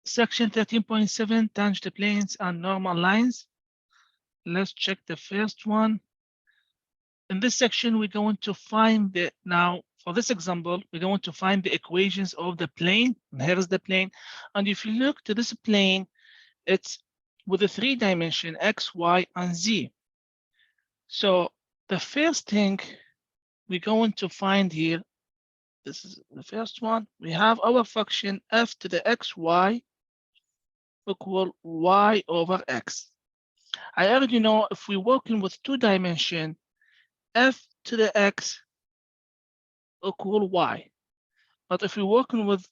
Section 13.7, tangent planes and normal lines. Let's check the first one. In this section, we're going to find now for this example, we're going to find the equations of the plane. And here is the plane. And if you look to this plane, it's with a 3-dimension X, Y, and Z. So the first thing we're going to find here, this is the first one, we have our function f to the xy equal y over x. I already know if we're working with 2-dimension, f to the x equal y. But if we're working with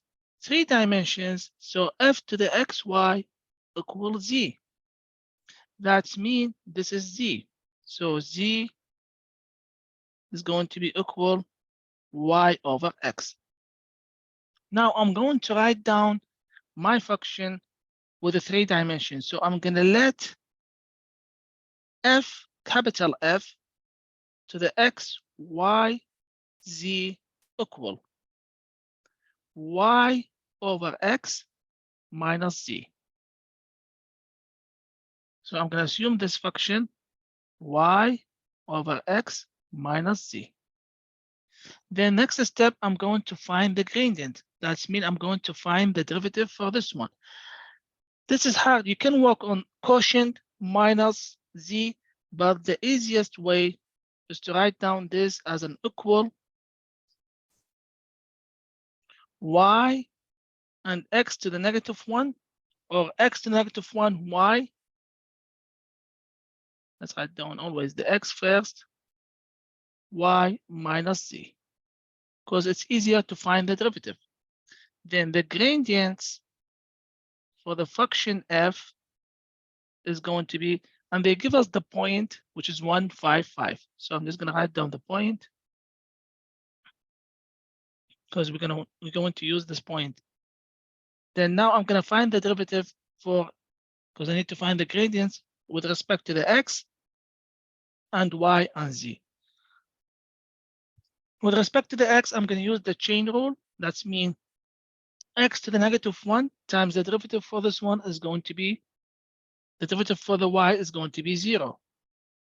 3 dimensions, so f to the xy equals z. That means this is z. So z is going to be equal y over x. Now I'm going to write down my function with a 3 dimensions. So I'm going to let f, capital F, to the x, y, z equal y over x minus z. So I'm going to assume this function y over x minus z. Then next step, I'm going to find the gradient. That means I'm going to find the derivative for this one. This is hard. You can work on quotient minus z, but the easiest way is to write down this as an equal y and x to the -1, or x to the -1 y. Let's write down always the x first, y minus z, because it's easier to find the derivative. Then the gradients for the function f is going to be, and they give us the point, which is 155. So I'm just going to write down the point, because we're going to use this point. Then now I'm going to find the derivative for, because I need to find the gradients with respect to the x and y and z. With respect to the x, I'm going to use the chain rule. That's mean x to the -1 times the derivative for this one is going to be, the derivative for the y is going to be 0.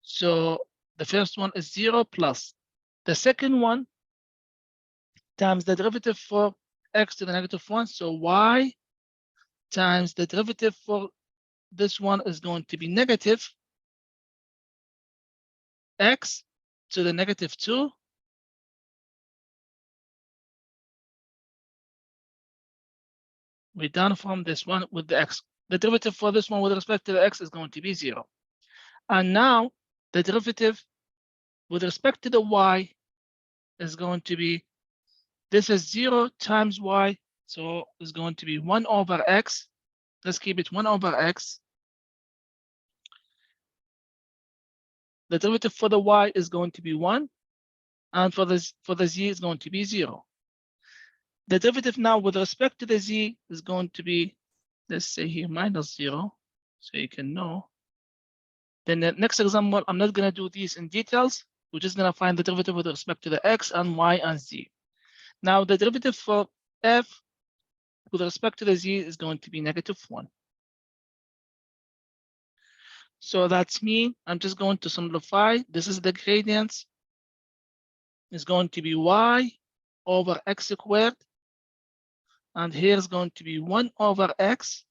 So the first one is 0 plus the second one times the derivative for x to the -1. So y times the derivative for this one is going to be negative x to the -2 we're done from this one with the x. The derivative for this one with respect to the x is going to be 0. And now the derivative with respect to the y is going to be, this is 0 times y, so it's going to be 1 over x. Let's keep it 1 over x. The derivative for the y is going to be 1, and for the z is going to be 0. The derivative now with respect to the z is going to be, let's say here, -0, so you can know. Then the next example, I'm not going to do these in details. We're just going to find the derivative with respect to the x and y and z. Now the derivative for f with respect to the z is going to be -1. So that's me. I'm just going to simplify. This is the gradients. It's going to be y over x squared. And here is going to be 1 over x.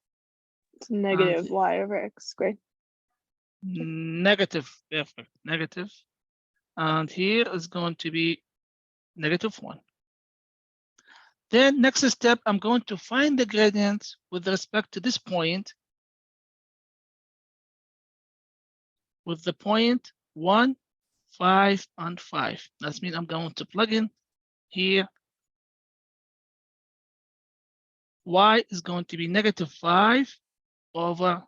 It's negative y over x squared. Negative, perfect, negative. And here is going to be -1. Then next step, I'm going to find the gradient with respect to this point, with the point 1, 5, and 5. That means I'm going to plug in here. Y is going to be -5 over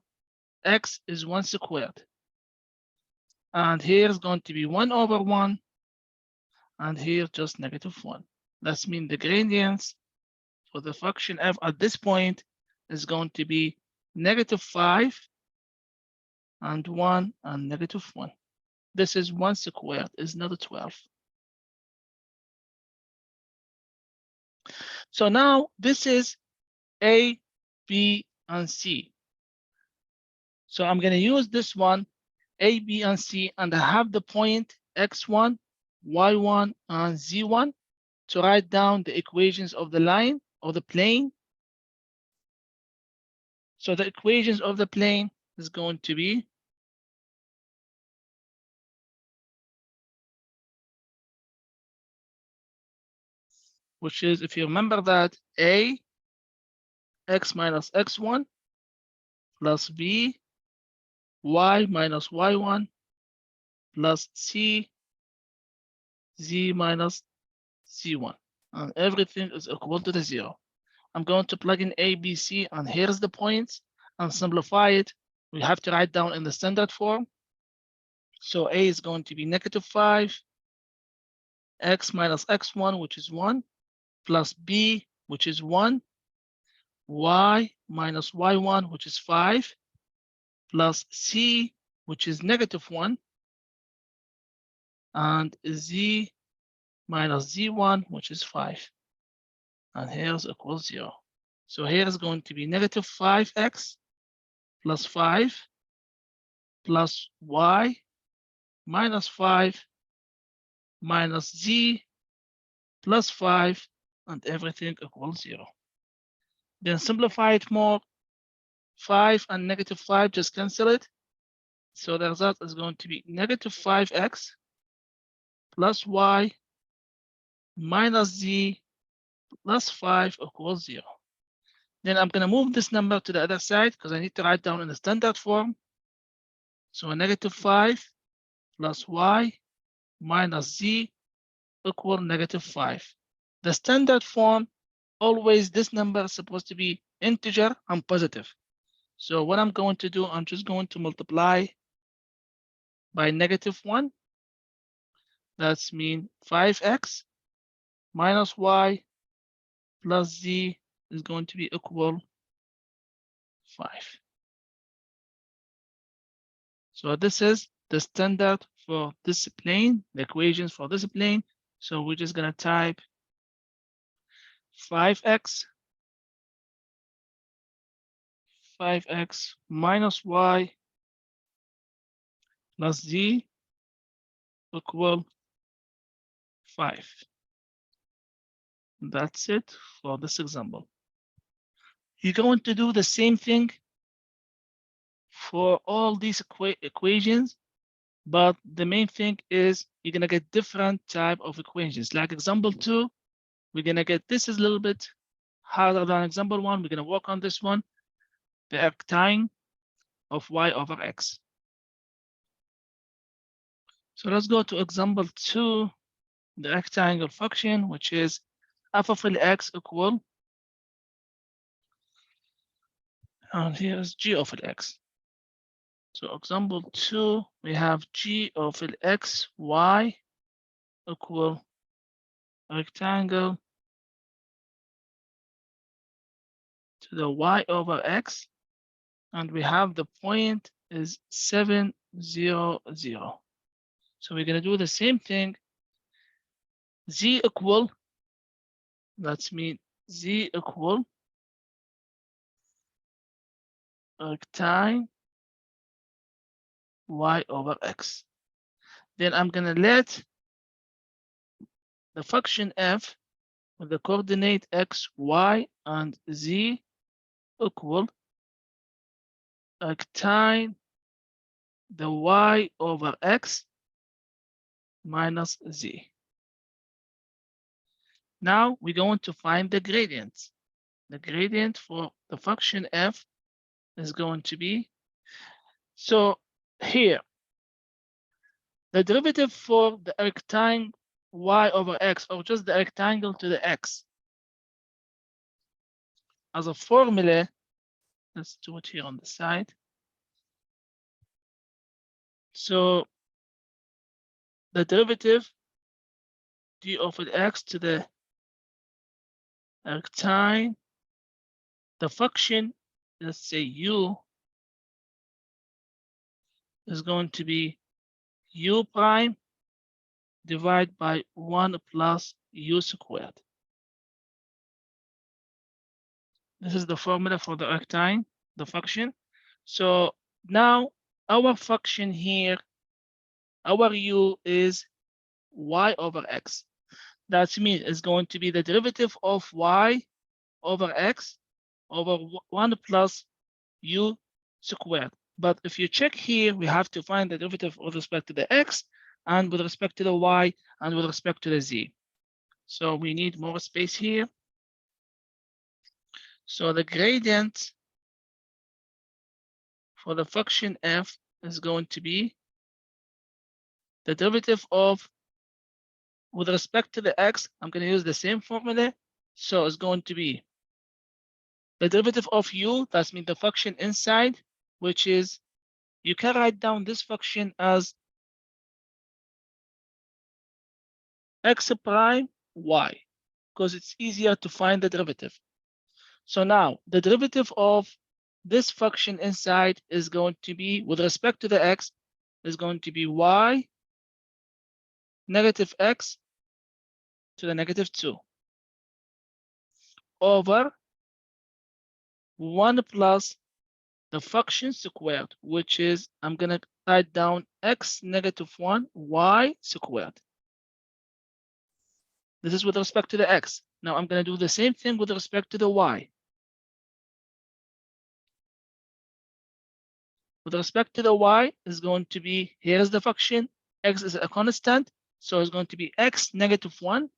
x is 1 squared. And here is going to be 1 over 1. And here just -1. That means the gradients for the function f at this point is going to be -5 and 1 and -1. This is 1 squared, is not 12. So now this is A, B, and C. So I'm going to use this one, A, B, and C, and I have the point x1, y1, and z1 to write down the equations of the line or the plane. So the equations of the plane is going to be which is, if you remember that, A, x minus x1 plus B, y minus y1 plus C, z minus z1. And everything is equal to the 0. I'm going to plug in A, B, C, and here's the points, and simplify it. We have to write down in the standard form. So A is going to be -5, x minus x1, which is 1, plus B, which is 1, y minus y1, which is 5, plus C, which is -1, and z minus z1, which is 5. And here's equals 0. So here is going to be -5x plus 5 plus y minus 5 minus z plus 5, and everything equals 0. Then simplify it more. 5 and -5 just cancel it. So the result is going to be -5x plus y minus z plus 5 equals 0. Then I'm going to move this number to the other side because I need to write down in the standard form. So -5 plus y minus z equal -5. The standard form, always this number is supposed to be integer and positive. So what I'm going to do, I'm just going to multiply by -1. That's mean 5x minus y plus z is going to be equal 5. So this is the standard for this plane, the equations for this plane. So we're just going to type 5x minus y plus z equal 5. That's it for this example. You're going to do the same thing for all these equations, but the main thing is you're going to get different type of equations. Like example 2, we're going to get, this is a little bit harder than example 1. We're going to work on this one, the arctine of y over x. So let's go to example 2, the rectangle function, which is f of x equal, and here's g of x. So example 2, we have g of x y equal rectangle to the y over x, and we have the point is 7, 0, 0. So we're going to do the same thing. Z equal, that's mean z equal rectangle y over x. Then I'm going to let the function f with the coordinate x, y, and z equal rectangle the y over x minus z. Now we're going to find the gradient. The gradient for the function f is going to be, so here, the derivative for the rectangle y over x, or just the rectangle to the x, as a formula, let's do it here on the side. So the derivative d of x to the rectangle, the function, let's say u, is going to be u prime divided by 1 plus u squared. This is the formula for the rectangle. the function. So now our function here, our u is y over x. That means it's going to be the derivative of y over x over 1 plus u squared. But if you check here, we have to find the derivative with respect to the x and with respect to the y and with respect to the z. So we need more space here. So the gradient for the function f is going to be the derivative of, with respect to the x, I'm going to use the same formula. So it's going to be the derivative of u, that's mean the function inside, which is, you can write down this function as x prime y, because it's easier to find the derivative. So now the derivative of this function inside is going to be, with respect to the x, is going to be y negative x to the negative 2 over 1 plus the function squared, which is, I'm going to write down x negative 1 y squared. This is with respect to the x. Now I'm going to do the same thing with respect to the y. With respect to the y is going to be, here's the function, x is a constant, so it's going to be x negative 1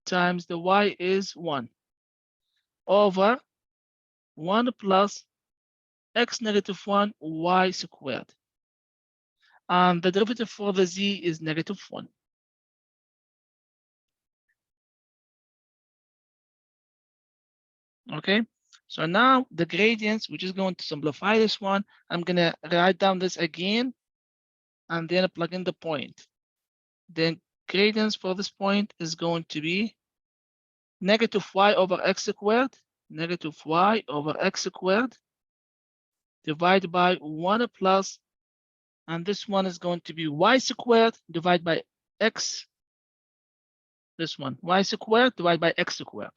times the y is 1 over 1 plus x negative 1 y squared. And the derivative for the z is negative 1. Okay, so now the gradients, we're just going to simplify this one. I'm going to write down this again and then plug in the point. Then gradients for this point is going to be negative y over x squared, negative y over x squared, divided by 1 plus, and this one is going to be y squared divided by x. This one, y squared divided by x squared.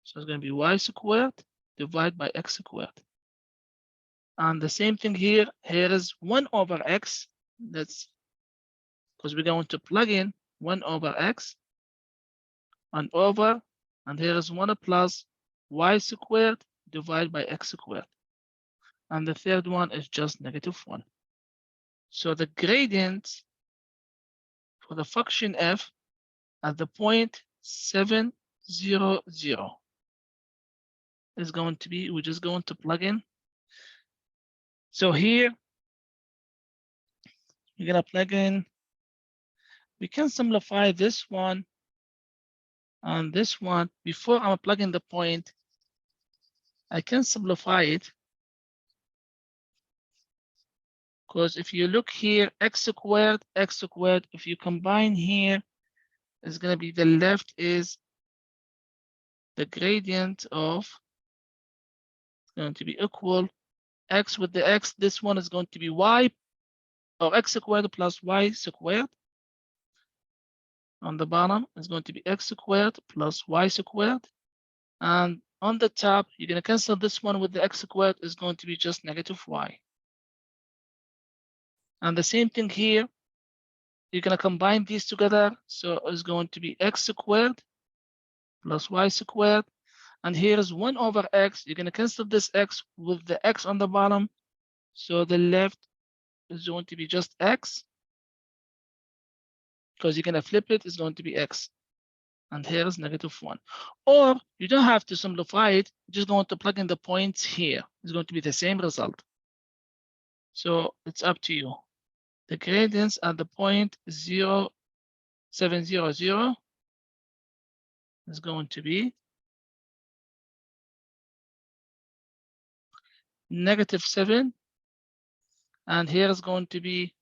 So it's going to be y squared divided by x squared. And the same thing here. Here is 1 over x. That's because we're going to plug in 1 over x and over, and here is 1 plus y squared divided by x squared. And the third one is just negative 1. So the gradient for the function f at the point 7, 0, 0 is going to be, we're just going to plug in. So here, we're going to plug in. We can simplify this one and this one. Before I'm plugging the point, I can simplify it. Because if you look here, x squared, if you combine here, it's going to be the left is the gradient of, it's going to be equal x with the x. This one is going to be y, or x squared plus y squared. On the bottom is going to be x squared plus y squared. And on the top, you're going to cancel this one with the x squared, is going to be just negative y. And the same thing here, you're going to combine these together. So it's going to be x squared plus y squared. And here is 1 over x. You're going to cancel this x with the x on the bottom. So the left is going to be just x. Because you're going to flip it, it's going to be x. And here is negative 1. Or you don't have to simplify it. You're just going to plug in the points here. It's going to be the same result. So it's up to you. The gradients at the point 0, 7, 0, 0 is going to be negative 7. And here is going to be,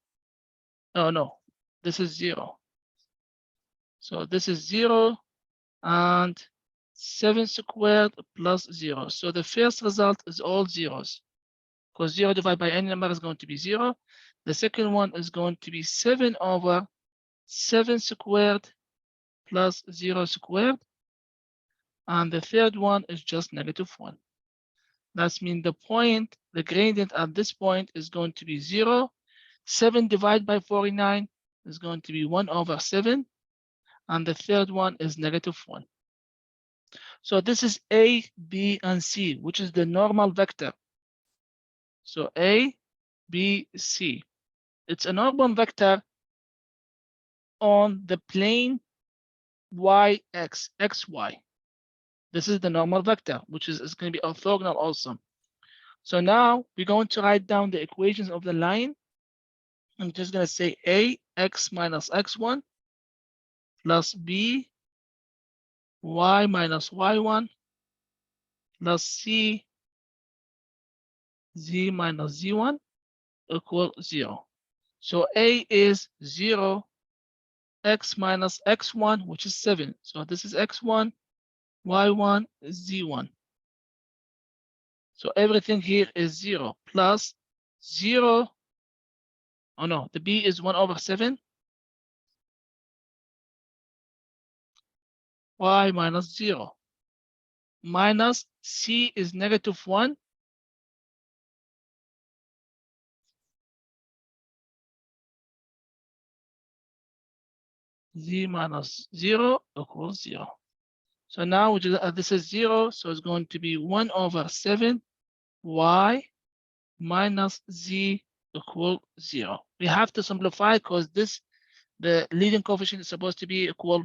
oh no, this is 0. So this is 0 and 7 squared plus 0. So the first result is all zeros, because 0 divided by any number is going to be 0. The second one is going to be 7 over 7 squared plus 0 squared. And the third one is just negative 1. That means the gradient at this point is going to be 0. 7 divided by 49 is going to be 1/7. And the third one is -1. So this is A, B, and C, which is the normal vector. So A, B, C. It's a normal vector on the plane YX, XY. This is the normal vector, which is going to be orthogonal also. So now we're going to write down the equations of the line. I'm just going to say A, x minus x1 plus B, y minus y1 plus C, z minus z1 equal 0. So A is 0, x minus x1, which is 7. So this is x1, y1, z1. So everything here is 0 plus 0. Oh no, the B is 1/7. Y minus 0 minus C is -1. Z minus 0 equals 0. So now this is 0, so it's going to be 1/7 y minus z equal 0. We have to simplify because the leading coefficient is supposed to be equal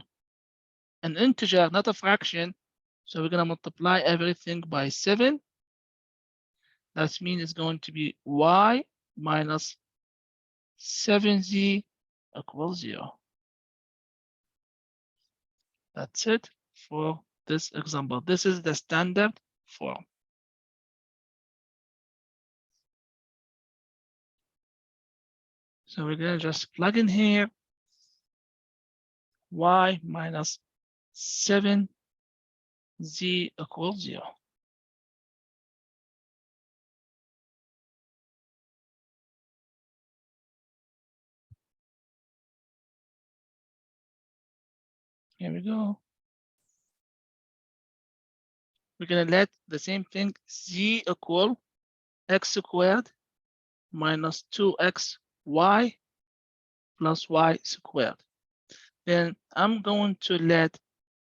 an integer, not a fraction. So we're going to multiply everything by 7. That means it's going to be y minus 7z equals 0. That's it for this example. This is the standard form. So we're going to just plug in here y minus 7z equals 0. Here we go. We're going to let the same thing z equal x squared minus 2xy plus y squared. Then I'm going to let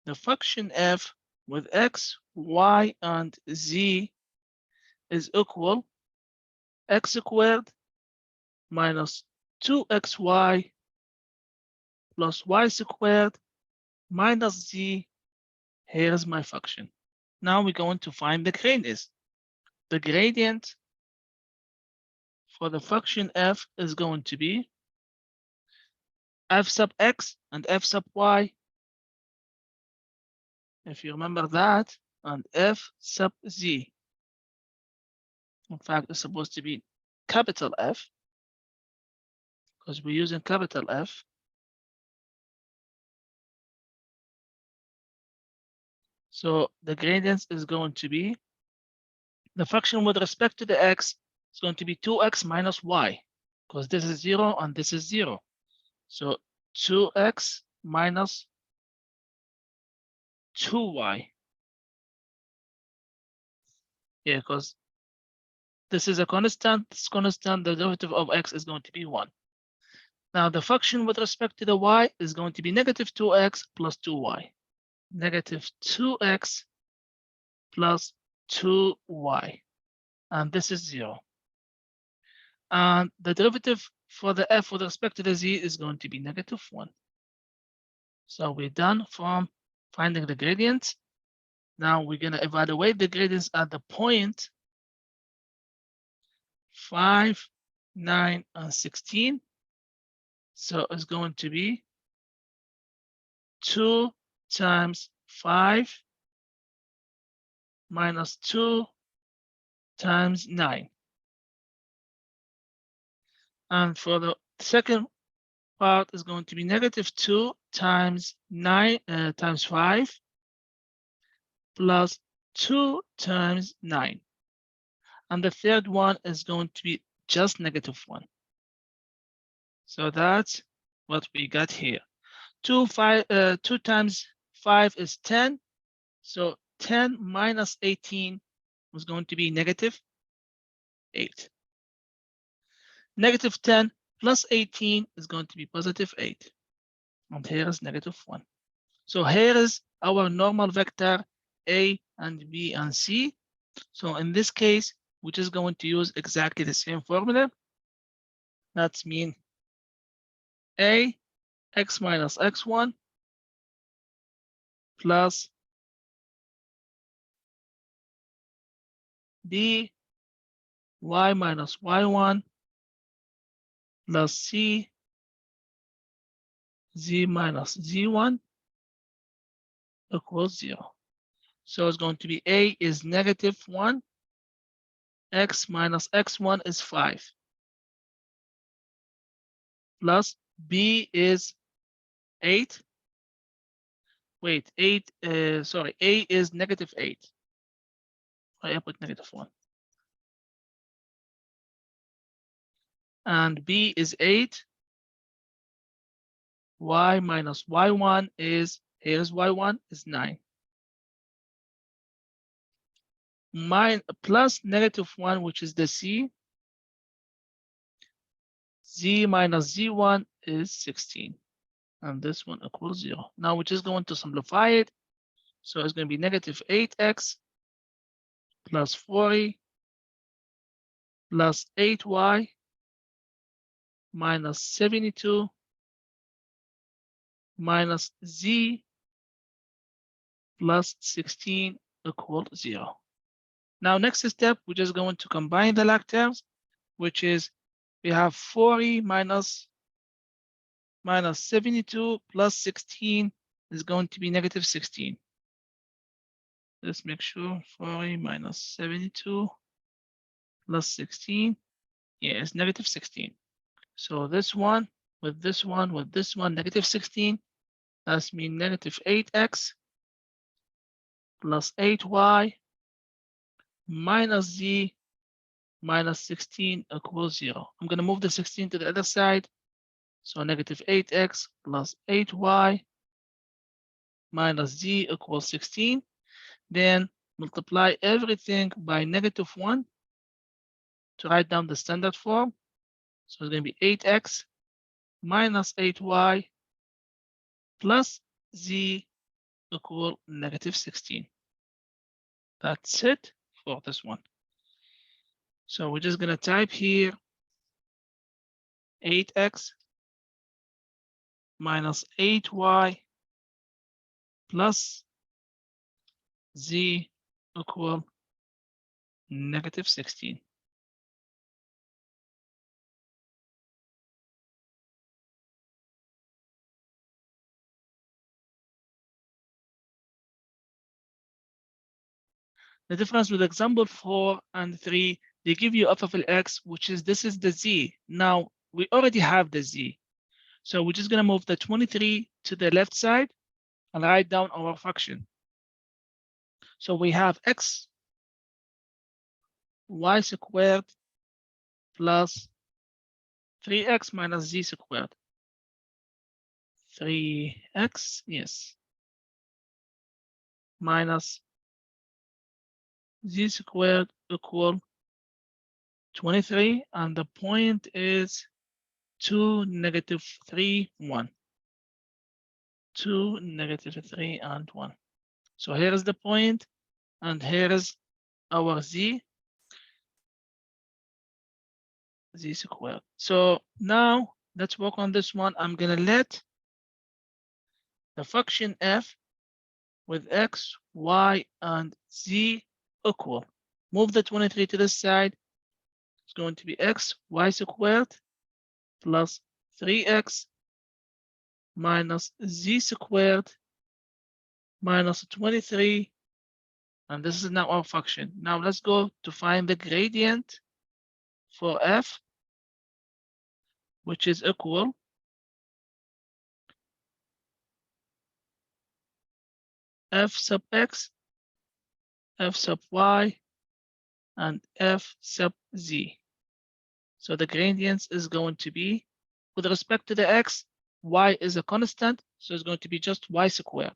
the function f with x, y, and z is equal x squared minus 2xy plus y squared minus z. Here's my function. Now we're going to find the gradient. The gradient for the function f is going to be f sub x and f sub y, if you remember that, and f sub z. In fact, it's supposed to be capital F because we're using capital F. So the gradient is going to be the function with respect to the x is going to be 2x minus y because this is 0 and this is 0. So 2x minus 2y. Yeah, because this is a constant, this constant, the derivative of x is going to be 1. Now the function with respect to the y is going to be -2x plus 2y. -2x plus 2y. And this is 0. And the derivative for the f with respect to the z is going to be -1. So we're done from finding the gradients. Now we're going to evaluate the gradients at the point 5, 9, and 16. So it's going to be 2 times 5 minus 2 times 9. And for the second part is going to be -2 times 9 times 5 plus 2 times 9. And the third one is going to be just -1. So that's what we got here. 2 times 5 is 10. So 10 minus 18 was going to be -8. -10 plus 18 is going to be +8. And here is -1. So here is our normal vector A and B and C. So in this case, we're just going to use exactly the same formula. That's mean A, x minus x1 plus B, y minus y1 plus C, z minus z1 equals 0. So it's going to be A is -1, x minus x1 is 5, plus B is 8. Wait, 8, sorry, A is -8. I put -1. And B is 8. Y minus y1 is, here's y1 is 9. Plus -1, which is the C. Z minus z1 is 16. And this one equals 0. Now we're just going to simplify it. So it's going to be -8x plus 40 plus 8y minus 72 minus z plus 16 equals 0. Now, next step, we're just going to combine the log terms, which is we have 40 minus 72 plus 16 is going to be -16. Let's make sure 40 minus 72 plus 16. Yeah, it's -16. So this one with this one with this one, -16. That's mean -8x plus 8y minus z minus 16 equals 0. I'm going to move the 16 to the other side. So -8x plus 8y minus z equals 16. Then multiply everything by -1 to write down the standard form. So it's going to be 8x minus 8y plus z equal -16. That's it for this one. So we're just going to type here 8x minus 8y plus z equal -16. The difference with example 4 and 3, they give you f of x, which is this is the z. Now we already have the z. So we're just going to move the 23 to the left side and write down our function. So we have x y squared plus 3x minus z squared. 3x, yes, minus z squared equal 23, and the point is 2, -3, 1. 2, -3, and 1. So here is the point, and here is our z squared. So now let's work on this one. I'm going to let the function f with x, y, and z equal. Move the 23 to this side. It's going to be x, y squared plus 3x minus z squared minus 23. And this is now our function. Now let's go to find the gradient for f, which is equal f sub x, f sub y, and f sub z. So the gradient is going to be, with respect to the x, y is a constant, so it's going to be just y squared.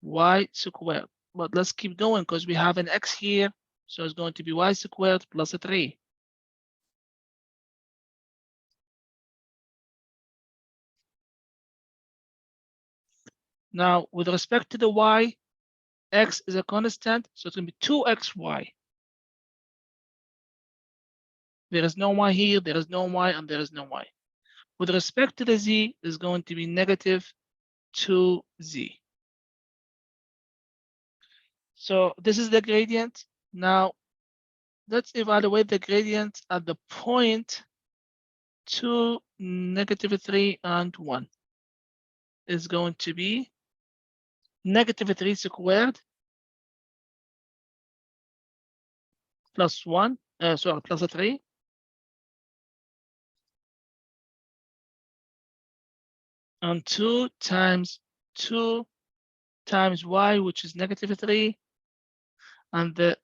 Y squared. but let's keep going because we have an x here. So it's going to be y squared plus 3. Now, with respect to the y, x is a constant, so it's going to be 2xy. There is no y here, there is no y, and there is no y. With respect to the z, is going to be negative 2z. So this is the gradient. Now, let's evaluate the gradient at the point 2, -3, and 1. Is going to be -3 squared plus 1, sorry, plus 3. And 2 times 2 times y, which is -3. And the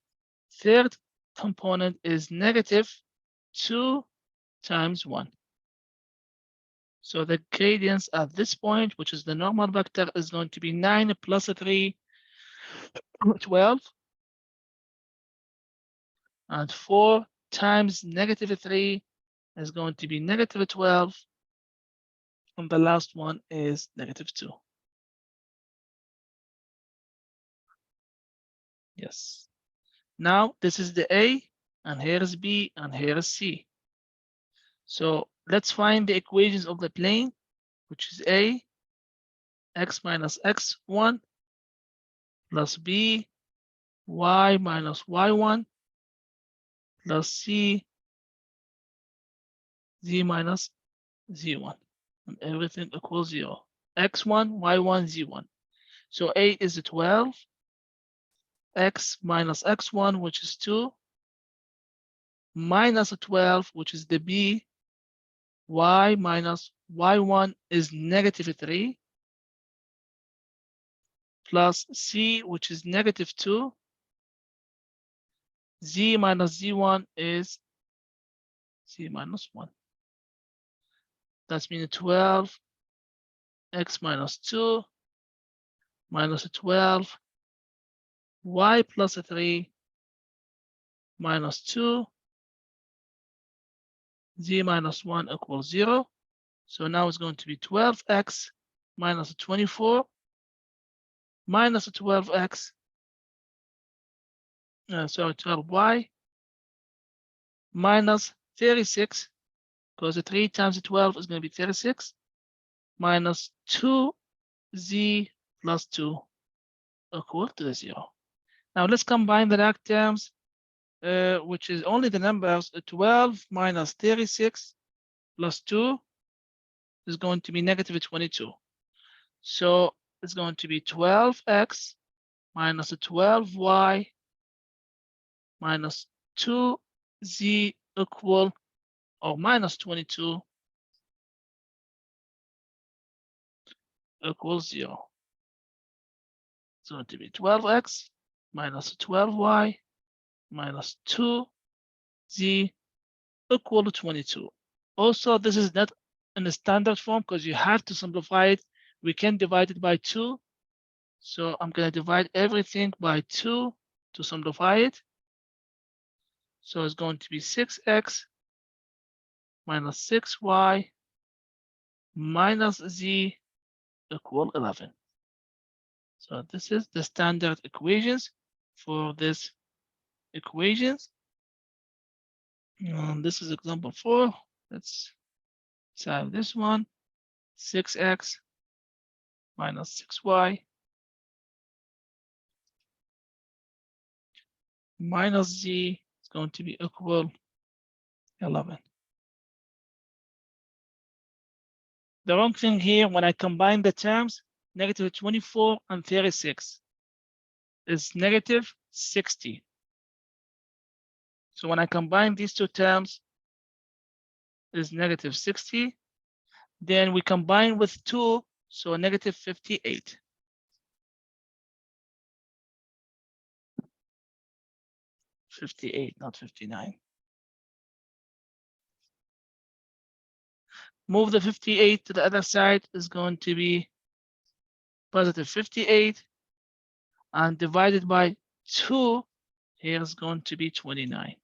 third component is -2 times 1. So the gradients at this point, which is the normal vector, is going to be 9 plus 3, 12. And 4 times -3 is going to be -12. And the last one is -2. Yes. Now this is the A, and here is B, and here is C. So let's find the equations of the plane, which is A, x minus x1 plus B, y minus y1 plus C, z minus z1. And everything equals 0. x1, y1, z1. So A is 12, x minus x1, which is 2, minus 12, which is the B, y minus y1 is -3, plus C, which is -2, z minus z1 is z minus 1. That's means 12, x minus 2, minus 12, y plus 3, minus 2, z minus 1 equals 0. So now it's going to be 12x minus 24 minus 12x, sorry, 12y minus 36, because 3 times 12 is going to be 36, minus 2z plus 2 equal to the 0. Now let's combine the like terms, which is only the numbers 12 minus 36 plus 2 is going to be -22. So it's going to be 12x minus 12y minus 2z equal, or minus 22 equals 0. It's going to be 12x minus 12y minus 2z equal to 22. Also, this is not in the standard form because you have to simplify it. We can divide it by 2. So I'm going to divide everything by 2 to simplify it. So it's going to be 6x minus 6y minus z equal 11. So this is the standard equations for this equations. This is example 4. Let's solve this one. 6x minus 6y minus z is going to be equal 11. The wrong thing here, when I combine the terms, -24 and 36 is -60. So when I combine these two terms, is -60. Then we combine with 2, so -58. Not 59. Move the 58 to the other side is going to be positive 58. and divided by 2, here is going to be 29.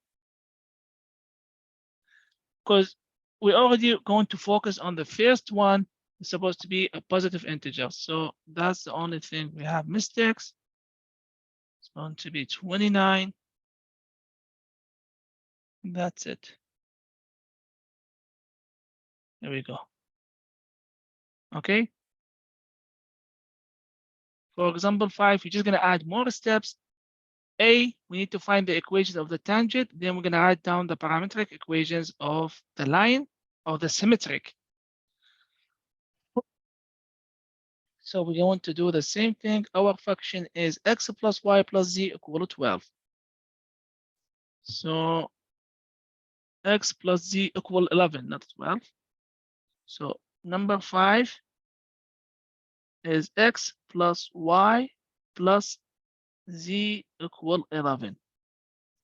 Because we're already going to focus on the first one. It's supposed to be a positive integer. So that's the only thing we have mistakes. It's going to be 29. That's it. There we go. Okay. For example 5, you're just going to add more steps. A, we need to find the equations of the tangent. Then we're going to write down the parametric equations of the line or the symmetric. So we're going to do the same thing. Our function is x plus y plus z equal to 12. So x plus z equal 11, not 12. So number 5 is x plus y plus z equal 11.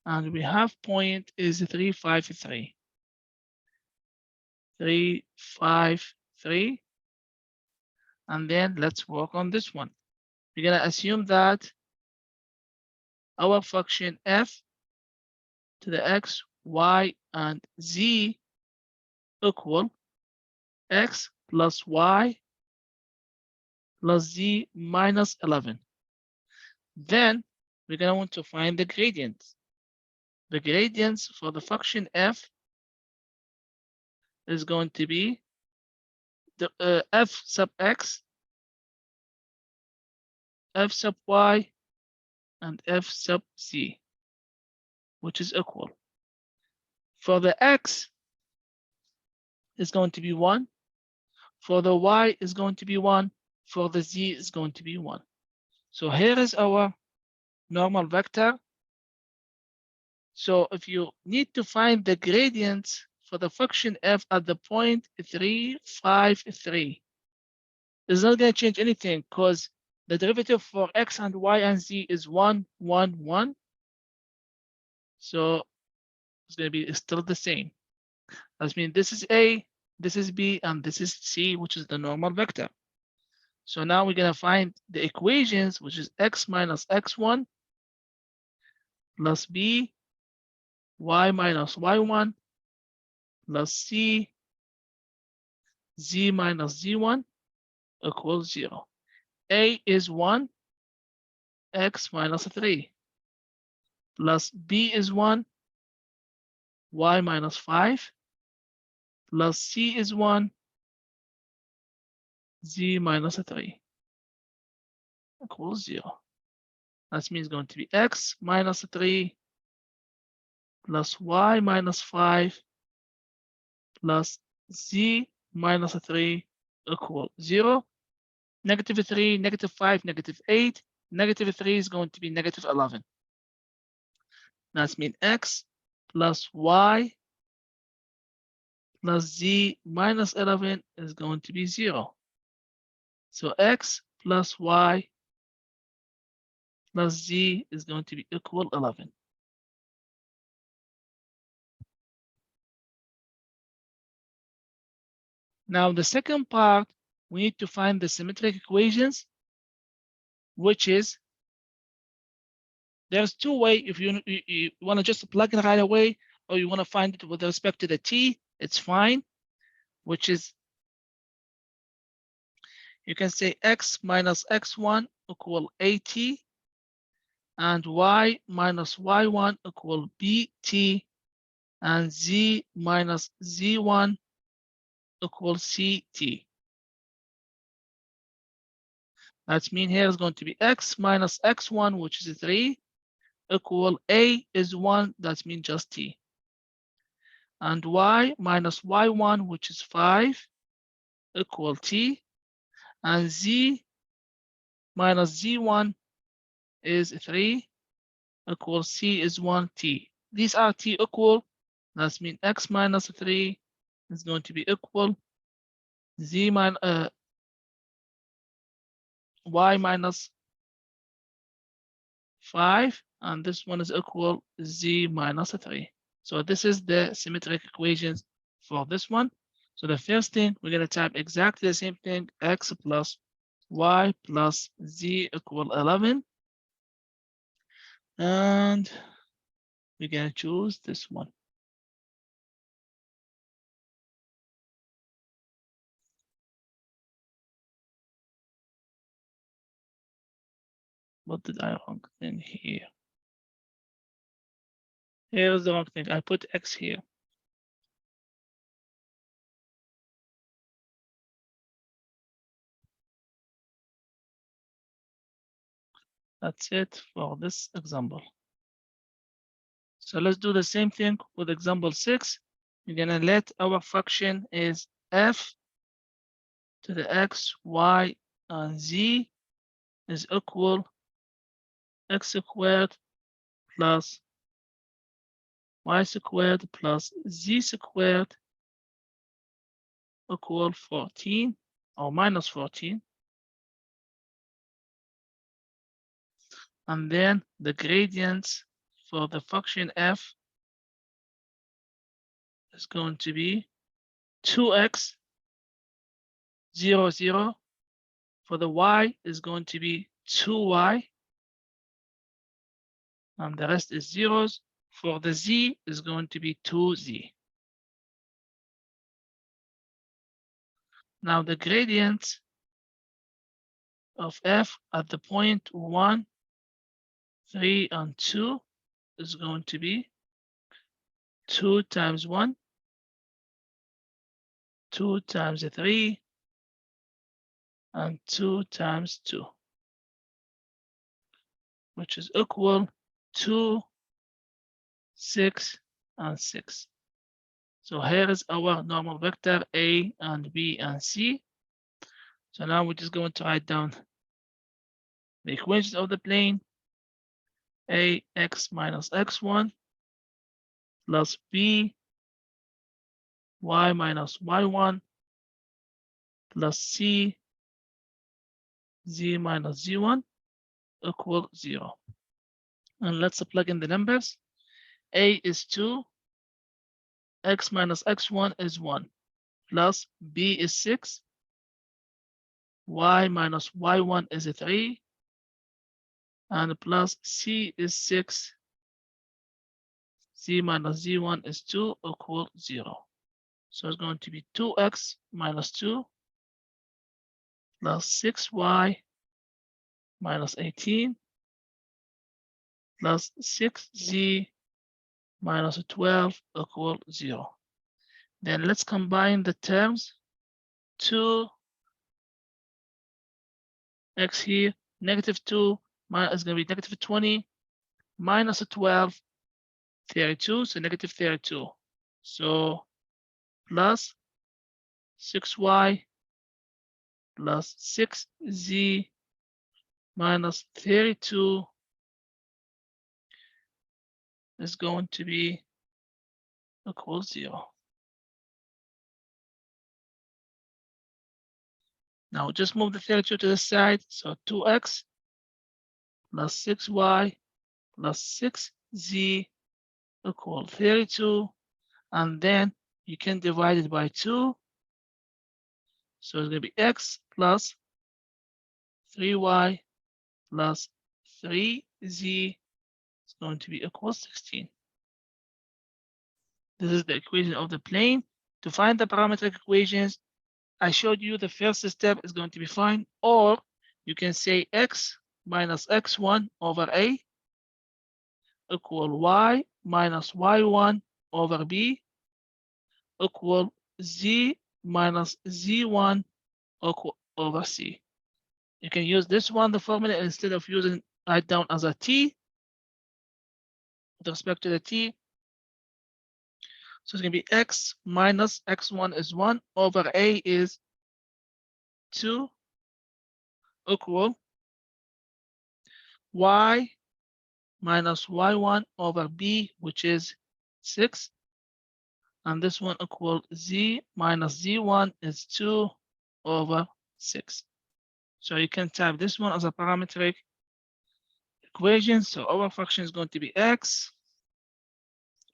And we have point is 3, 5, 3. 3, 5, 3. And then let's work on this one. We're going to assume that our function f to the x, y, and z equal x plus y plus z minus 11. Then we're going to want to find the gradients. The gradients for the function f is going to be the f sub x, f sub y, and f sub z, which is equal. For the x is going to be 1. For the y is going to be 1. For the z is going to be 1. So here is our normal vector. So if you need to find the gradients for the function f at the point 3, 5, 3, it's not going to change anything because the derivative for x and y and z is 1, 1, 1. So it's going to be still the same. That means this is A, this is B, and this is C, which is the normal vector. So now we're going to find the equations, which is x minus x1 plus b, y minus y1 plus c, z minus z1 equals 0. A is 1, x minus 3, plus b is 1, y minus 5, plus c is 1, z minus 3 equals 0. That means going to be x minus 3 plus y minus 5 plus z minus 3 equal 0. Negative 3, negative 5, negative 8. Negative 3 is going to be negative 11. That means x plus y plus z minus 11 is going to be 0. So x plus y plus z is going to be equal 11. Now the second part, we need to find the symmetric equations, which is, there's two ways. If you want to just plug it right away, or you want to find it with respect to the t, it's fine, which is, you can say x minus x1 equal at, and y minus y1 equal bt, and z minus z1 equal ct. That means here is going to be x minus x1, which is 3, equal a is 1, that means just t. And y minus y1, which is 5, equal t. And z minus z1 is 3, equal c is 1t. These are t equal. That means x minus 3 is going to be equal z minus y minus 5, and this one is equal z minus 3. So this is the symmetric equations for this one. So the first thing, we're going to type exactly the same thing, x plus y plus z equal 11. And we're gonna choose this one. What did I wrong in here? Here's the wrong thing. I put X here. That's it for this example. So let's do the same thing with example 6. We're gonna let our function is f to the x, y, and z is equal x squared plus y squared plus z squared equal 14 or minus 14. And then the gradients for the function f is going to be 2x 0, 0. For the y is going to be 2y. And the rest is zeros. For the z is going to be 2z. Now the gradient of f at the point 1, 3, and 2 is going to be 2 times 1, 2 times 3, and 2 times 2, which is equal 2, 6, and 6. So here is our normal vector A and B and C. So now we're just going to write down the equations of the plane. Ax minus x1 plus b y minus y1 plus c z minus z1 equal 0. And let's plug in the numbers. A is 2, x minus x1 is 1, plus b is 6, y minus y1 is 3, and plus c is 6, z minus z1 is 2 equal 0. So it's going to be 2x minus 2 plus 6y minus 18 plus 6z minus 12 equal 0. Then let's combine the terms. 2x here, negative 2 is going to be negative 20 minus 12, 32, so negative 32. So plus 6y plus 6z minus 32 is going to be equal 0. Now just move the 32 to the side. So 2x plus 6y plus 6z equal 32. And then you can divide it by 2. So it's going to be x plus 3y plus 3z is going to be equal 16. This is the equation of the plane. To find the parametric equations, I showed you the first step is going to be fine, or you can say x minus x1 over a equal y minus y1 over b equal z minus z1 over c. You can use this one, the formula, instead of using write down as a t with respect to the t. So it's going to be x minus x1 is 1 over a is 2 equal y minus y1 over b, which is 6. And this one equal z minus z1 is 2 over 6. So you can type this one as a parametric equation. So our function is going to be x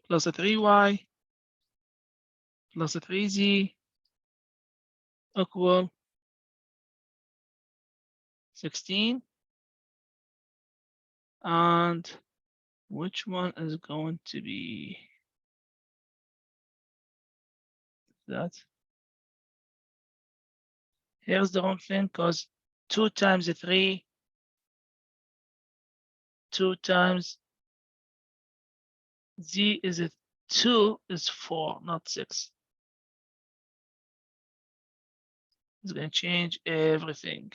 plus a 3y plus a 3z equal 16. And which one is going to be that? Here's the wrong thing because 2 times 3, 2 times z is it 2 is 4, not 6. It's going to change everything.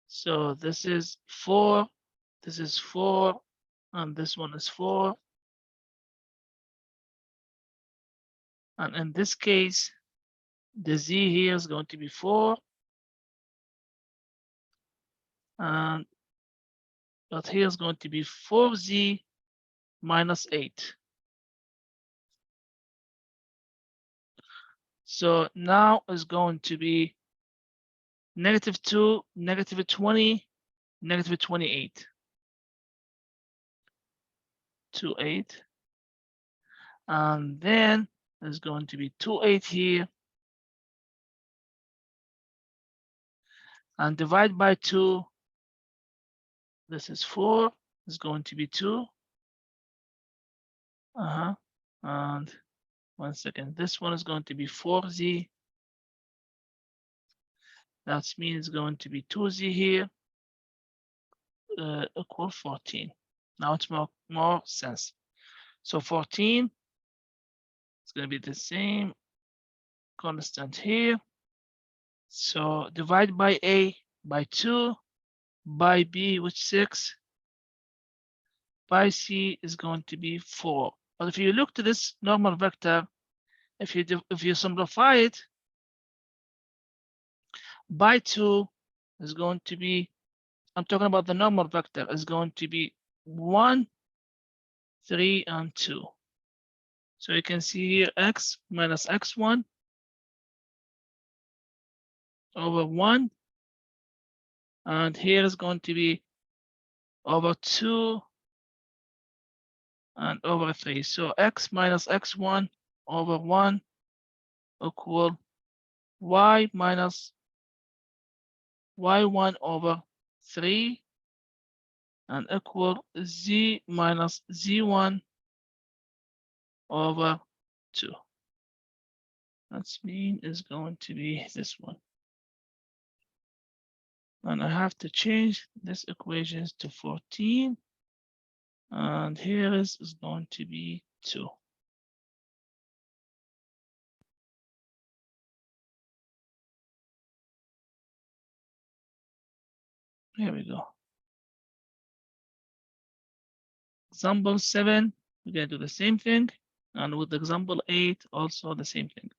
So this is 4, this is 4, and this one is 4. And in this case, the z here is going to be 4. And but here is going to be 4z minus 8. So now is going to be -2, -20, -28. 28. And then there's going to be 28 here. And divide by 2. This is 4. It's going to be 2. And 1 second. This one is going to be 4z. That means it's going to be 2z here. Equal 14. Now it's more sense. So 14 is going to be the same constant here. So divide by a by 2, by b with 6, by c is going to be 4. But if you look to this normal vector, if you simplify it, by 2 is going to be, I'm talking about the normal vector, is going to be 1, 3, and 2. So you can see here x minus x1 over 1. And here is going to be over 2 and over 3. So x minus x1 over 1 equal y minus y1 over 3 and equal z minus z1 over 2. That's mean is going to be this one. And I have to change this equation to 14. And here is going to be 2. Here we go. Example 7, we're going to do the same thing. And with example 8, also the same thing.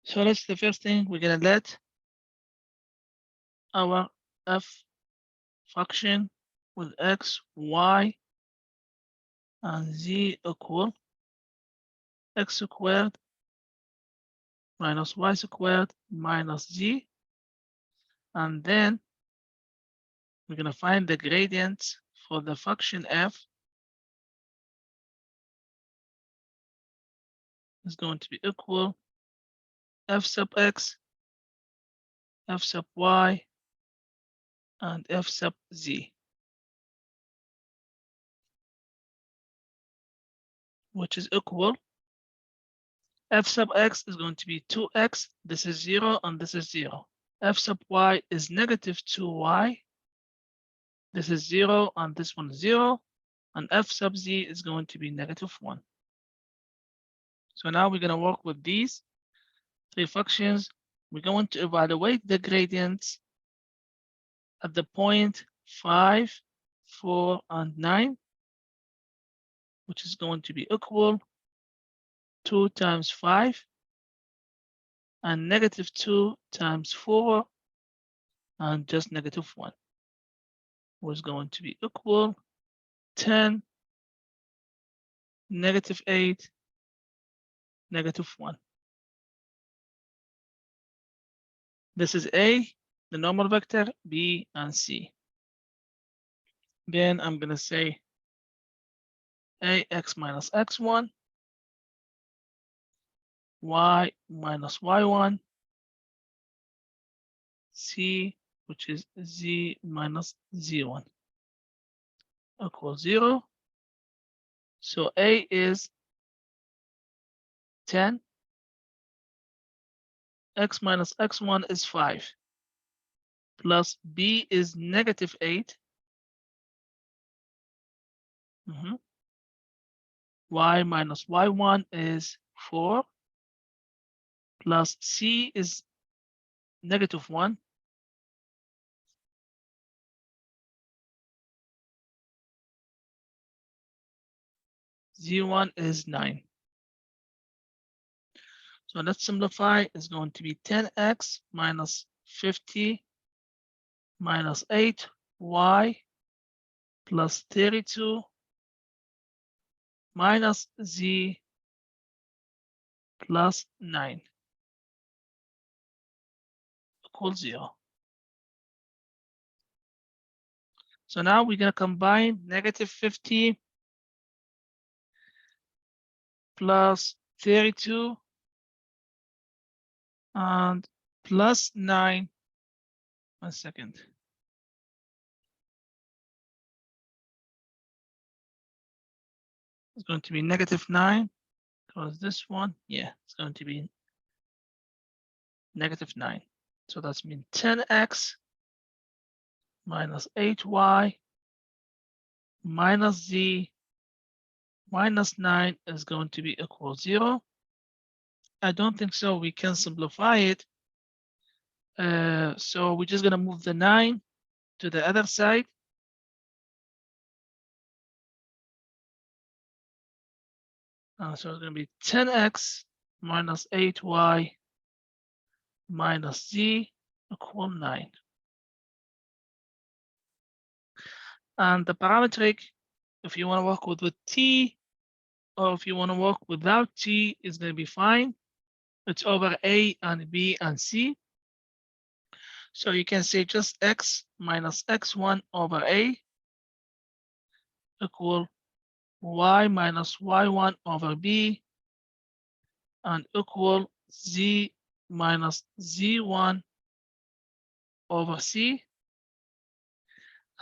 So that's the first thing we're going to let our f function with x, y, and z equal x squared minus y squared minus z. And then we're going to find the gradient for the function f is going to be equal f sub x, f sub y, and f sub z, which is equal f sub x is going to be 2x, this is 0, and this is 0. F sub y is negative 2y, this is 0, and this one is 0, and f sub z is going to be negative 1. So now we're going to work with these 3 functions. We're going to evaluate the gradients at the point 5, 4, and 9, which is going to be equal 2 times 5 and negative 2 times 4 and just negative 1 was going to be equal 10, negative 8, negative 1. This is A, the normal vector, B, and C. Then I'm going to say ax minus x1, y minus y1, C, which is Z minus Z1 equals 0. So A is 10. X minus X1 is 5. Plus B is negative 8. Y minus Y1 is 4. Plus C is negative 1. Z1 is 9. So let's simplify. It's going to be 10x minus 50 minus 8y plus 32 minus z plus 9 equals 0. So now we're going to combine negative 50 plus 32 and plus 9. 1 second. It's going to be negative 9 because this one, yeah, it's going to be negative 9. So that's mean 10x minus 8y minus z minus 9 is going to be equal 0. I don't think so. We can simplify it. So we're just going to move the 9 to the other side. So it's going to be 10x minus 8y minus z equal 9. And the parametric, if you want to work with t, or if you want to work without t, is going to be fine. It's over a and b and c. So you can say just x minus x1 over a equal y minus y1 over b and equal z minus z1 over c.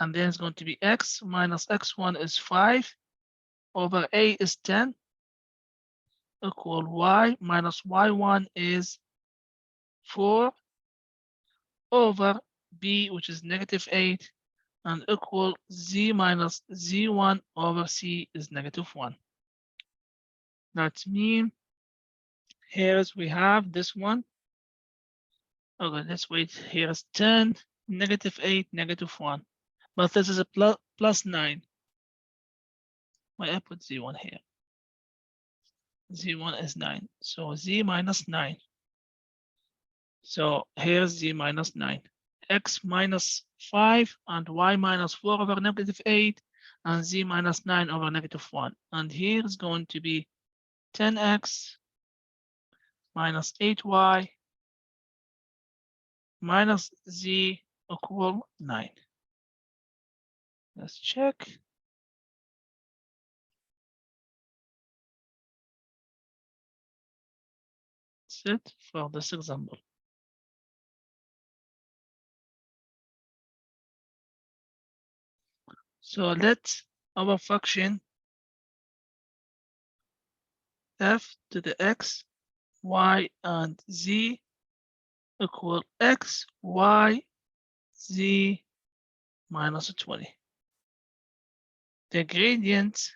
And then it's going to be x minus x1 is 5 over a is 10 equal y minus y1 is 4 over b, which is negative 8, and equal z minus z1 over c is negative 1. That means here's we have this one. Okay, let's wait. Here's 10, negative 8, negative 1. But this is a plus 9. Why I put z1 here? Z1 is 9. So z minus 9. So here's z minus 9. X minus 5 and y minus 4 over negative 8 and z minus 9 over negative 1. And here is going to be 10x minus 8y minus z equal 9. Let's check. That's it for this example. So let our function f to the x, y, and z equal x, y, z minus 20. The gradient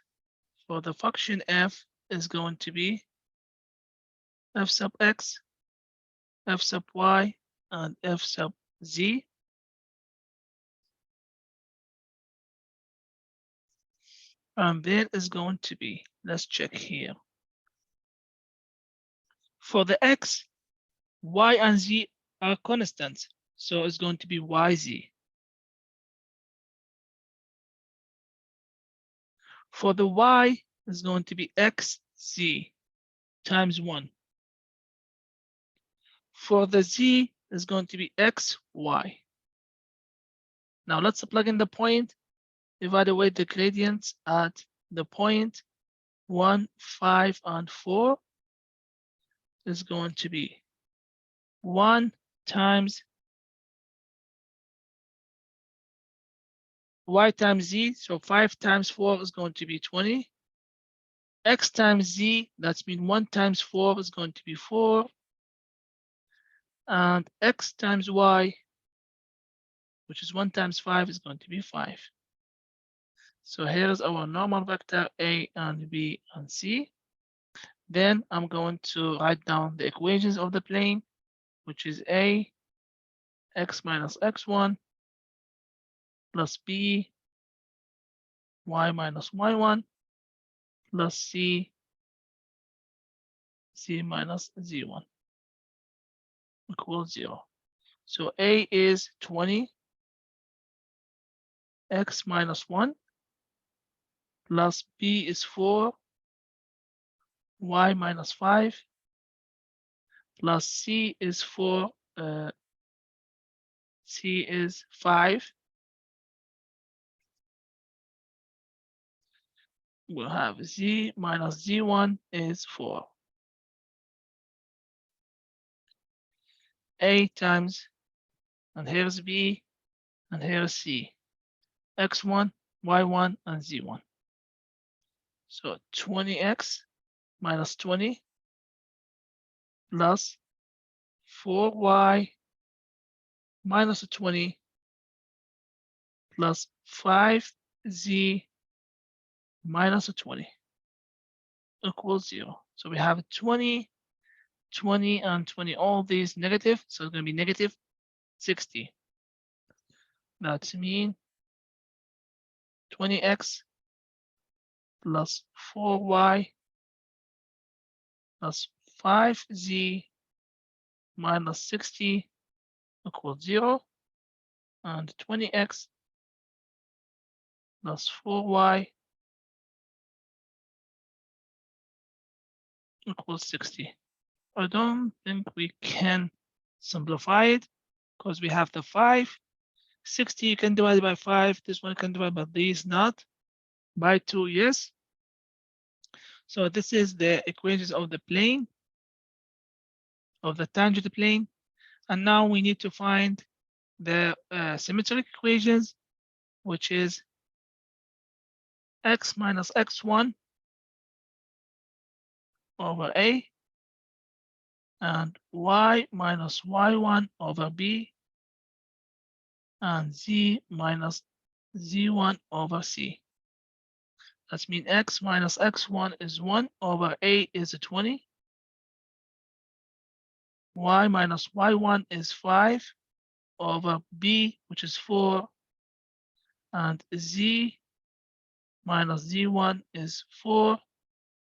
for the function f is going to be f sub x, f sub y, and f sub z. And there is going to be, let's check here. For the x, y and z are constant, so it's going to be yz. For the y, it's going to be xz times 1. For the z, is going to be xy. Now let's plug in the point, evaluate the gradients at the point 1, 5, and 4 is going to be 1 times y times z, so 5 times 4 is going to be 20. X times z, that's mean 1 times 4 is going to be 4. And x times y, which is 1 times 5, is going to be 5. So here's our normal vector A and B and C. Then I'm going to write down the equations of the plane, which is A, x minus x1, plus B, y minus y1, plus C, C minus Z1 equals 0. So A is 20, x minus 1, plus B is 4, y minus 5, plus C is 4, C is 5. We'll have Z minus Z1 is 4. A times, and here's B, and here's C. X1, Y1, and Z1. So 20x minus 20 plus 4y minus 20 plus 5z minus 20 equals 0. So we have 20, 20, and 20, all these negative, so it's going to be negative 60. That's mean 20x plus 4y plus 5z minus 60 equals 0, and 20x plus 4y equals 60. I don't think we can simplify it because we have the 5. 60 you can divide by 5. This one can divide by these, not by 2, yes. So this is the equations of the plane, of the tangent plane. And now we need to find the symmetric equations, which is x minus x1 over A and y minus y1 over B and z minus z1 over C. That means x minus x1 is 1 over A is 20. Y minus y1 is 5 over B, which is 4. And z minus z1 is 4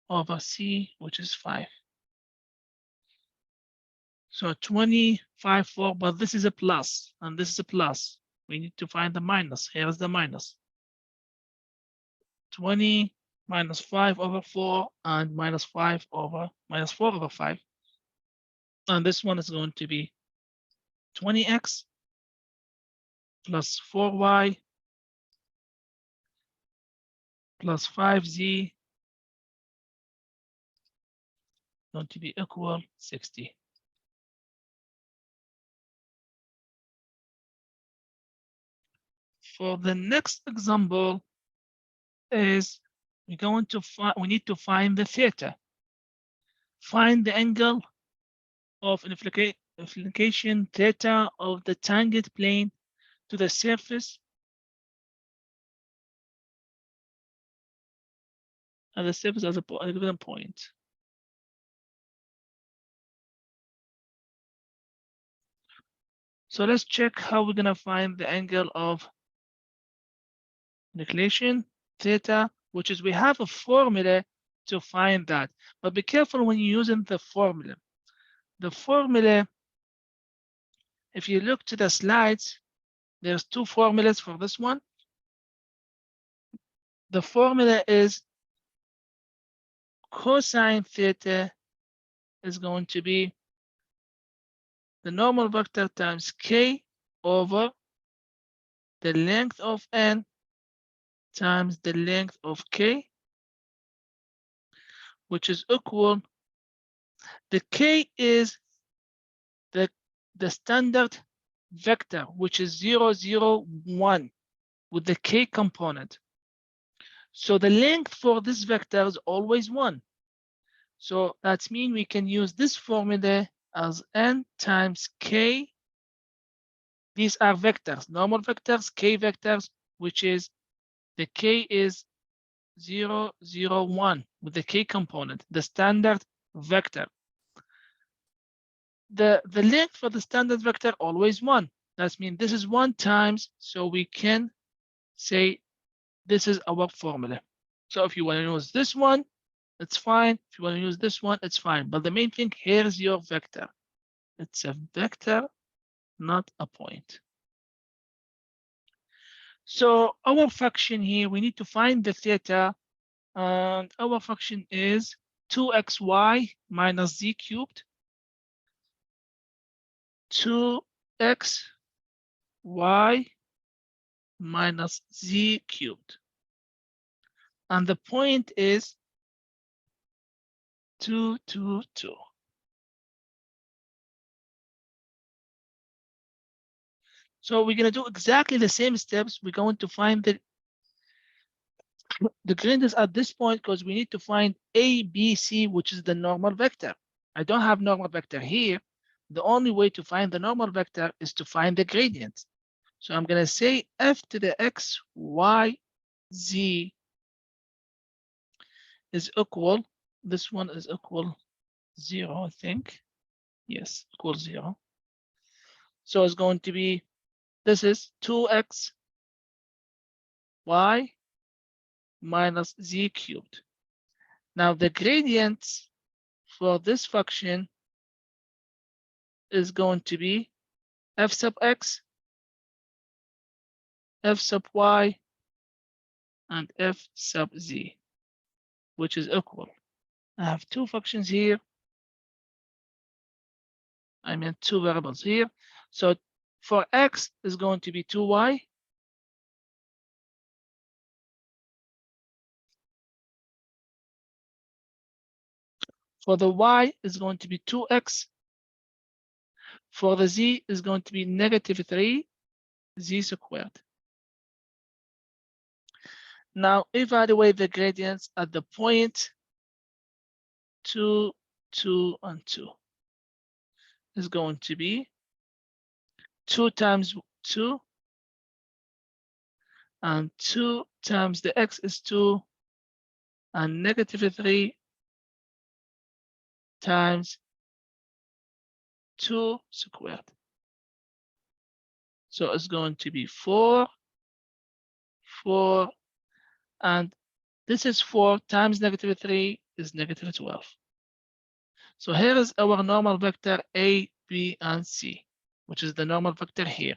over C, which is 5. So 25, 4, but this is a plus, and this is a plus. We need to find the minus. Here's the minus. 20 minus 5 over 4 and minus 5 over minus 4 over 5. And this one is going to be 20x plus 4y plus 5z going to be equal 60. For the next example is we're going to find, we need to find the theta. Find the angle of inflection theta of the tangent plane to the surface at the surface as a given point. So let's check how we're gonna find the angle of inflection theta, which is we have a formula to find that. But be careful when you're using the formula. The formula, if you look to the slides, there's 2 formulas for this one. The formula is cosine theta is going to be the normal vector times k over the length of n times the length of k, which is equal, the k is the standard vector, which is 0, 0, 1, with the k component. So the length for this vector is always 1. So that means we can use this formula as n times k. These are vectors, normal vectors, k vectors, which is the k is 0, 0, 1 with the k component, the standard vector. The length for the standard vector always 1. That means this is 1 times, so we can say this is our formula. So if you want to use this one, it's fine. If you want to use this one, it's fine. But the main thing, here's your vector. It's a vector, not a point. So our function here, we need to find the theta, and our function is 2xy minus z cubed, 2xy minus z cubed. And the point is 2, 2, 2. So we're going to do exactly the same steps. We're going to find the gradients at this point because we need to find A, B, C, which is the normal vector. I don't have normal vector here. The only way to find the normal vector is to find the gradient. So I'm going to say f to the x, y, z is equal. This one is equal 0, I think. Yes, equal 0. So it's going to be, this is 2x y minus z cubed. Now the gradient for this function is going to be f sub x, f sub y, and f sub z, which is equal. I have two functions here. I mean two variables here. So for x is going to be 2y. For the y is going to be 2x. For the z is going to be negative 3 z squared. Now evaluate the gradients at the point 2, 2, and 2. Is going to be 2 times 2, and 2 times the x is 2, and negative 3 times 2 squared. So it's going to be 4, 4, and this is 4 times negative 3 is negative 12. So here is our normal vector A, B, and C, which is the normal vector here.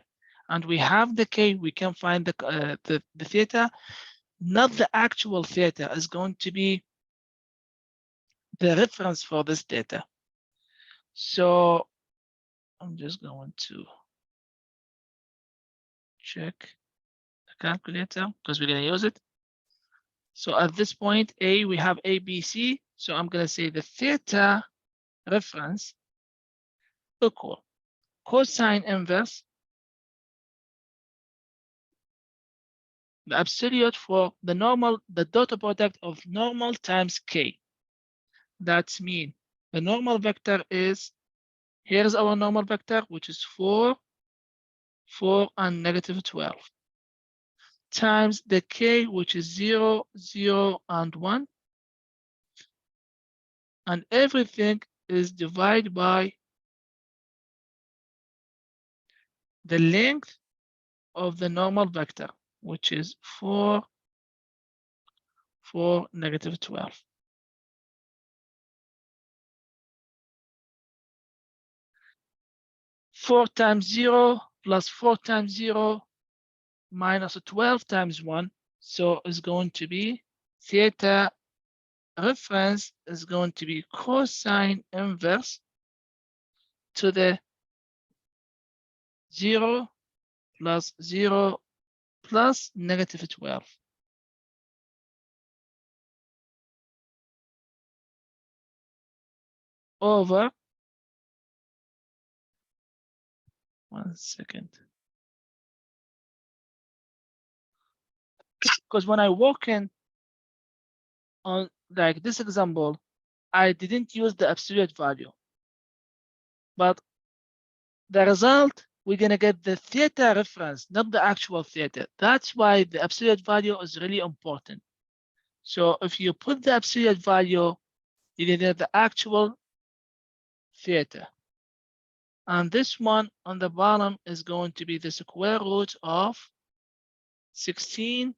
And we have the K, we can find the theta, not the actual theta, is going to be the reference for this data. So I'm just going to check the calculator because we're going to use it. So at this point, A, we have A, B, C. So I'm going to say the theta reference equal cosine inverse, the absolute for the normal, the dot product of normal times K. That means the normal vector is, here's our normal vector, which is 4, 4, and negative 12, times the K, which is 0, 0, and 1. And everything is divided by the length of the normal vector, which is 4, 4, negative 12. Four times 0 plus 4 times 0 minus 12 times 1. So it's going to be theta reference is going to be cosine inverse to the 0 plus 0 plus negative 12. Over, 1 second. Because when I work in on like this example, I didn't use the absolute value, but the result, we're gonna get the theta reference, not the actual theta. That's why the absolute value is really important. So if you put the absolute value, you get the actual theta. And this one on the bottom is going to be the square root of 16,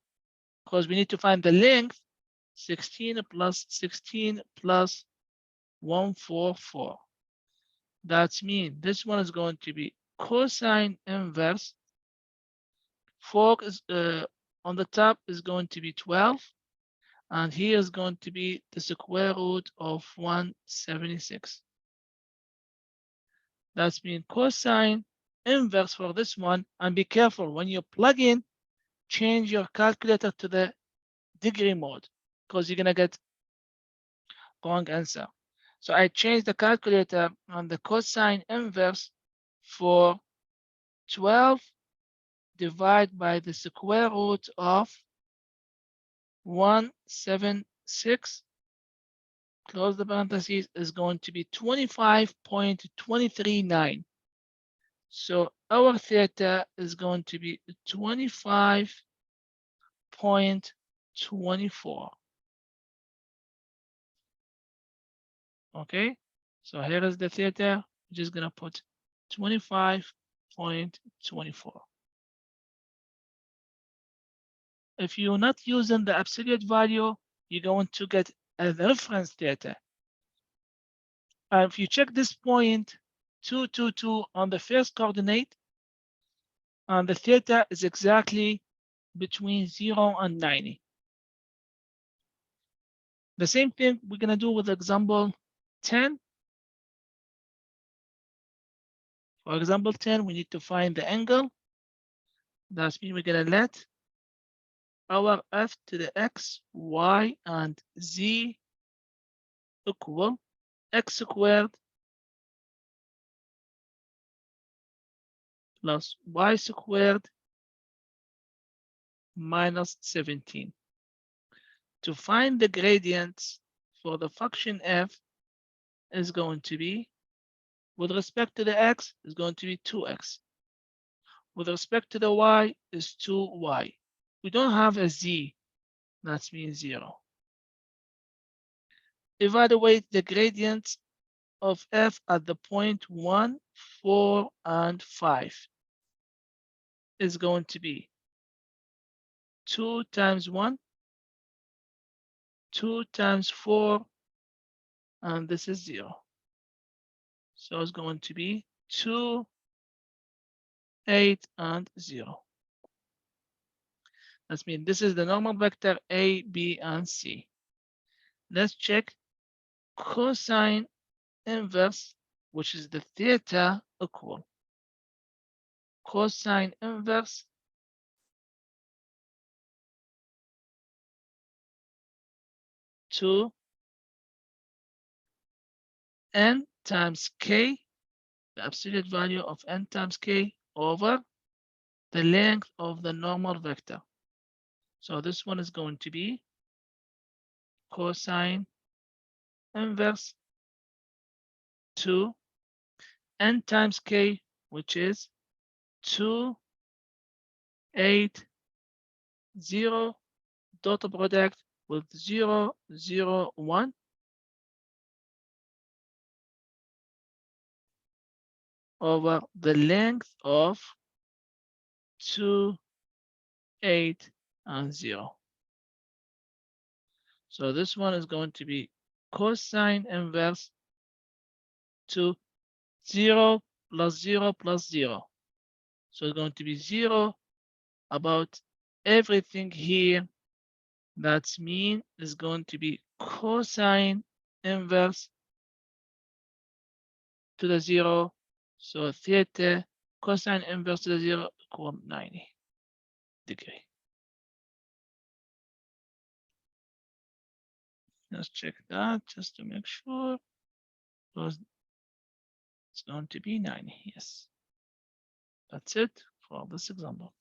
because we need to find the length, 16 plus 16 plus 144. That means this one is going to be cosine inverse. 4 is on the top is going to be 12, and here is going to be the square root of 176. That's mean cosine inverse for this one. And be careful when you plug in, change your calculator to the degree mode, because you're gonna get wrong answer. So I changed the calculator on the cosine inverse for 12 divided by the square root of 176, close the parentheses, is going to be 25.239. So our theta is going to be 25.24. Okay, so here is the theta. We're just gonna put 25.24. If you're not using the absolute value, you're going to get a reference theta. If you check this point 222 on the first coordinate, and the theta is exactly between 0 and 90. The same thing we're gonna do with example 10. For example 10, we need to find the angle. That means we're gonna let our f to the x, y, and z equal x squared plus y squared minus 17. To find the gradients for the function f is going to be, with respect to the x, is going to be 2x. With respect to the y is 2y. We don't have a z, that means 0. Evaluate the gradients of f at the point 1, 4, and 5 is going to be 2 times 1, 2 times 4, and this is 0. So it's going to be 2, 8, and 0. That means this is the normal vector A, B, and C. Let's check cosine inverse, which is the theta, equal cosine inverse to n times k, the absolute value of n times k, over the length of the normal vector. So this one is going to be cosine inverse to n times k, which is 2, 8, 0, dot product with 0, 0, 1, over the length of 2, 8, and 0. So this one is going to be cosine inverse to 0 plus 0 plus 0. So it's going to be 0 about everything here. That's mean is going to be cosine inverse to the 0. So theta cosine inverse to the 0 equal 90 degree. Let's check that just to make sure. Because it's going to be 90. Yes. That's it for this example.